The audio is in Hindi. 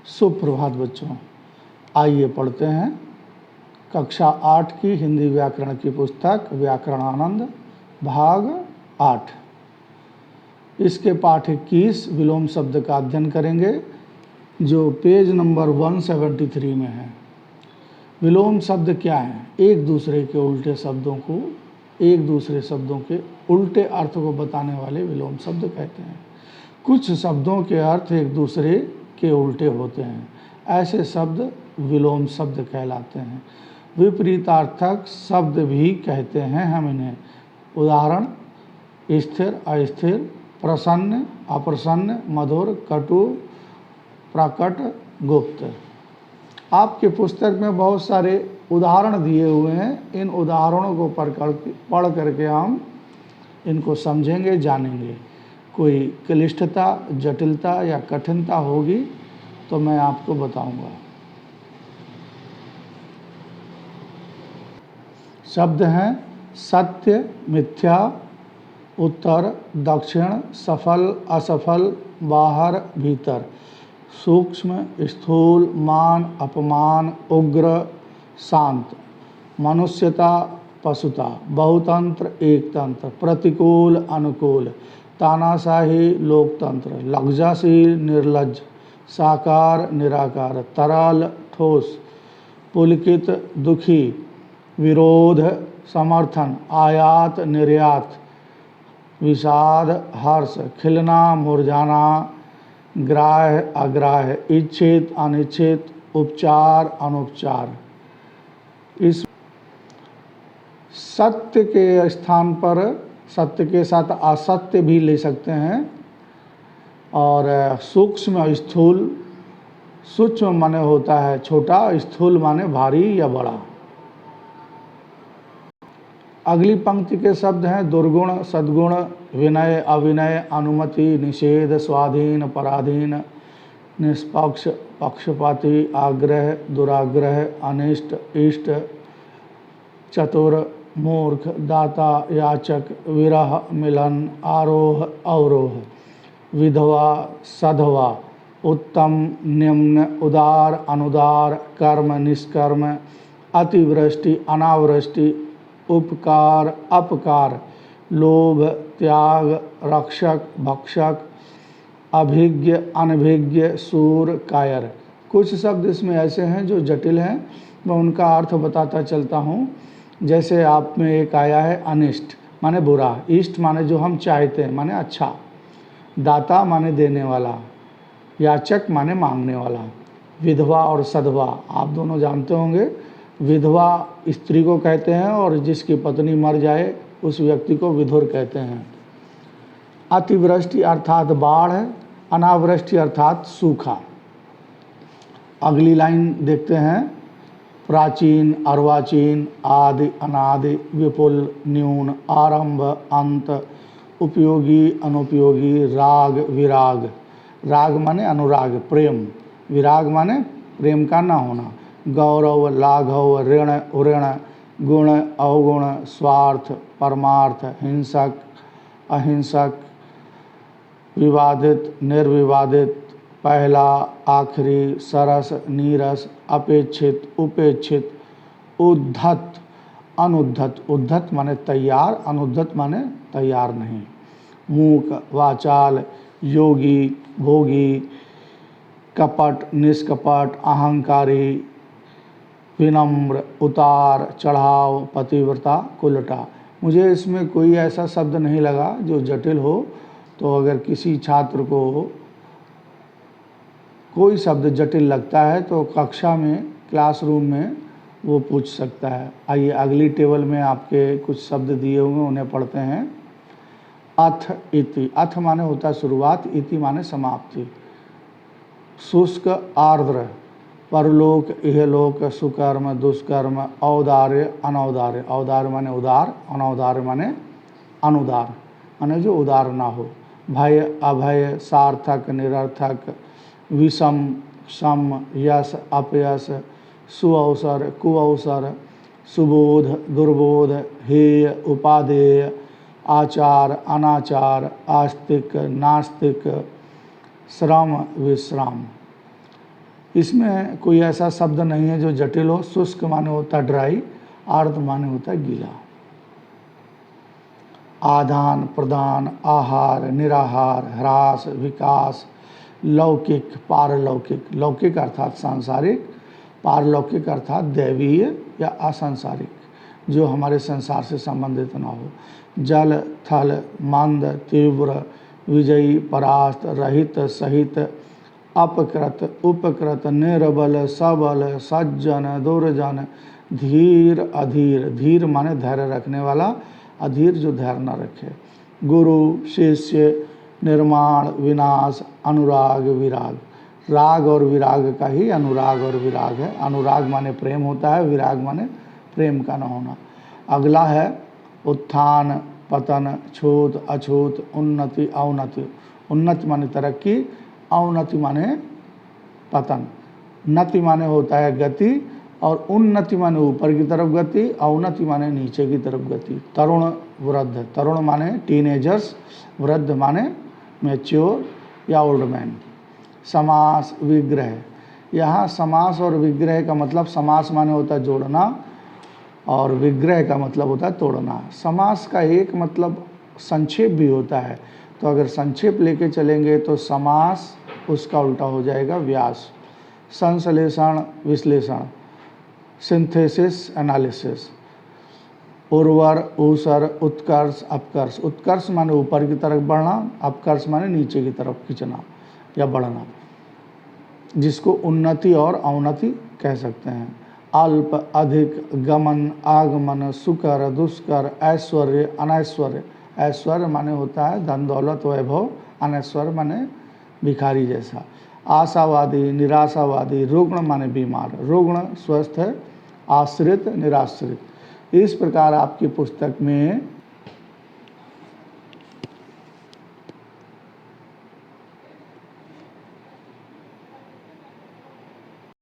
सुप्रभात बच्चों, आइए पढ़ते हैं कक्षा 8 की हिंदी व्याकरण की पुस्तक व्याकरणानंद भाग 8। इसके पाठ 21 विलोम शब्द का अध्ययन करेंगे जो पेज नंबर 173 में है। विलोम शब्द क्या हैं? एक दूसरे के उल्टे शब्दों को एक दूसरे शब्दों के उल्टे अर्थ को बताने वाले विलोम शब्द कहते हैं। कुछ शब्दों के अर्थ एक दूसरे के उल्टे होते हैं, ऐसे शब्द विलोम शब्द कहलाते हैं। विपरीतार्थक शब्द भी कहते हैं हम इन्हें। उदाहरण: स्थिर, अस्थिर, प्रसन्न, अप्रसन्न, मधुर, कटु, प्रकट, गुप्त। आपके पुस्तक में बहुत सारे उदाहरण दिए हुए हैं। इन उदाहरणों को पढ़ करके हम इनको समझेंगे, जानेंगे। कोई क्लिष्टता, जटिलता या कठिनता होगी तो मैं आपको बताऊंगा। शब्द हैं सत्य, मिथ्या, उत्तर, दक्षिण, सफल, असफल, बाहर, भीतर, सूक्ष्म, स्थूल, मान, अपमान, उग्र, शांत, मनुष्यता, पशुता, बहुतंत्र, एकतंत्र, प्रतिकूल, अनुकूल, तानाशाही, लोकतंत्र, लज्जाशील, निर्लज्ज, साकार, निराकार, तरल, ठोस, पुलकित, दुखी, विरोध, समर्थन, आयात, निर्यात, विषाद, हर्ष, खिलना, मुरझाना, ग्राह्य, अग्राह्य, इच्छित, अनिच्छित, उपचार, अनुपचार। इस सत्य के स्थान पर सत्य के साथ असत्य भी ले सकते हैं। और सूक्ष्म, स्थूल, सूक्ष्म माने होता है छोटा, स्थूल माने भारी या बड़ा। अगली पंक्ति के शब्द हैं दुर्गुण, सद्गुण, विनय, अविनय, अनुमति, निषेध, स्वाधीन, पराधीन, निष्पक्ष, पक्षपाती, आग्रह, दुराग्रह, अनिष्ट, इष्ट, चतुर, मूर्ख, दाता, याचक, विरह, मिलन, आरोह, अवरोह, विधवा, सधवा, उत्तम, निम्न, उदार, अनुदार, कर्म, निष्कर्म, अतिवृष्टि, अनावृष्टि, उपकार, अपकार, लोभ, त्याग, रक्षक, भक्षक, अभिज्ञ, अनभिज्ञ, सूर, कायर। कुछ शब्द इसमें ऐसे हैं जो जटिल हैं, मैं उनका अर्थ बताता चलता हूँ। जैसे आप में एक आया है अनिष्ट माने बुरा, इष्ट माने जो हम चाहते हैं माने अच्छा, दाता माने देने वाला, याचक माने मांगने वाला। विधवा और सधवा आप दोनों जानते होंगे। विधवा स्त्री को कहते हैं और जिसकी पत्नी मर जाए उस व्यक्ति को विधुर कहते हैं। अतिवृष्टि अर्थात बाढ़, अनावृष्टि अर्थात सूखा। अगली लाइन देखते हैं प्राचीन, अर्वाचीन, आदि, अनादि, विपुल, न्यून, आरंभ, अंत, उपयोगी, अनुपयोगी, राग, विराग। राग माने अनुराग, प्रेम, विराग माने प्रेम का ना होना। गौरव, लाघव, ऋण, उऋण, गुण, अवगुण, स्वार्थ, परमार्थ, हिंसक, अहिंसक, विवादित, निर्विवादित, पहला, आखिरी, सरस, नीरस, अपेक्षित, उपेक्षित, उद्धत, अनुद्धत। उद्धत माने तैयार, अनुद्धत माने तैयार नहीं। मूक, वाचाल, योगी, भोगी, कपट, निष्कपट, अहंकारी, विनम्र, उतार, चढ़ाव, पतिव्रता, कुलटा। मुझे इसमें कोई ऐसा शब्द नहीं लगा जो जटिल हो, तो अगर किसी छात्र को कोई शब्द जटिल लगता है तो कक्षा में, क्लासरूम में वो पूछ सकता है। आइए अगली टेबल में आपके कुछ शब्द दिए हुए उन्हें पढ़ते हैं। अथ, इति। अथ माने होता है शुरुआत, इति माने समाप्ति। शुष्क, आर्द्र, परलोक, इहलोक, सुकर्म, दुष्कर्म, औदार्य, अनौदार्य। औदार्य माने उदार, अनौदार्य माने अनुदार, माने जो उदार ना हो। भय, अभय, सार्थक, निरर्थक, विषम, सम, यश, अपयश, सुअवसर, कुअवसर, सुबोध, दुर्बोध, हेय, उपादेय, आचार, अनाचार, आस्तिक, नास्तिक, श्रम, विश्राम। इसमें कोई ऐसा शब्द नहीं है जो जटिल हो। शुष्क माने होता है ड्राई, आर्द्र माने होता है गीला। आदान प्रदान, आहार निराहार, ह्रास विकास, लौकिक पारलौकिक, लौकिक अर्थात सांसारिक, पारलौकिक अर्थात दैवीय या असंसारिक, जो हमारे संसार से संबंधित न हो। जल थल मंद तीव्र विजयी परास्त रहित सहित अपकृत उपकृत निर्बल सबल सज्जन दुर्जन धीर अधीर, धीर माने धैर्य रखने वाला, अधीर जो धैर्य न रखे। गुरु शिष्य निर्माण विनाश अनुराग विराग, राग और विराग का ही अनुराग और विराग है। अनुराग माने प्रेम होता है, विराग माने प्रेम का न होना। अगला है उत्थान पतन छूत अछूत उन्नति अवनति। उन्नति माने तरक्की, अवनति माने पतन। नति माने होता है गति और उन्नति माने ऊपर की तरफ गति, अवनति माने नीचे की तरफ गति। तरुण वृद्ध, तरुण माने टीनेजर्स, वृद्ध माने मैच्योर या ओल्ड मैन। समास विग्रह, यहाँ समास और विग्रह का मतलब, समास माने होता है जोड़ना और विग्रह का मतलब होता है तोड़ना। समास का एक मतलब संक्षेप भी होता है, तो अगर संक्षेप लेके चलेंगे तो समास उसका उल्टा हो जाएगा व्यास। संश्लेषण विश्लेषण, सिंथेसिस एनालिसिस। उर्वर ऊसर उत्कर्ष अपकर्ष, उत्कर्ष माने ऊपर की तरफ बढ़ना, अपकर्ष माने नीचे की तरफ खींचना या बढ़ना, जिसको उन्नति और अवनति कह सकते हैं। अल्प अधिक गमन आगमन सुकर दुष्कर ऐश्वर्य अनैश्वर्य। ऐश्वर्य माने होता है धन दौलत वैभव, अनैश्वर्य माने भिखारी जैसा। आशावादी निराशावादी, रुग्ण माने बीमार, रुग्ण स्वस्थ है, आश्रित निराश्रित। इस प्रकार आपकी पुस्तक में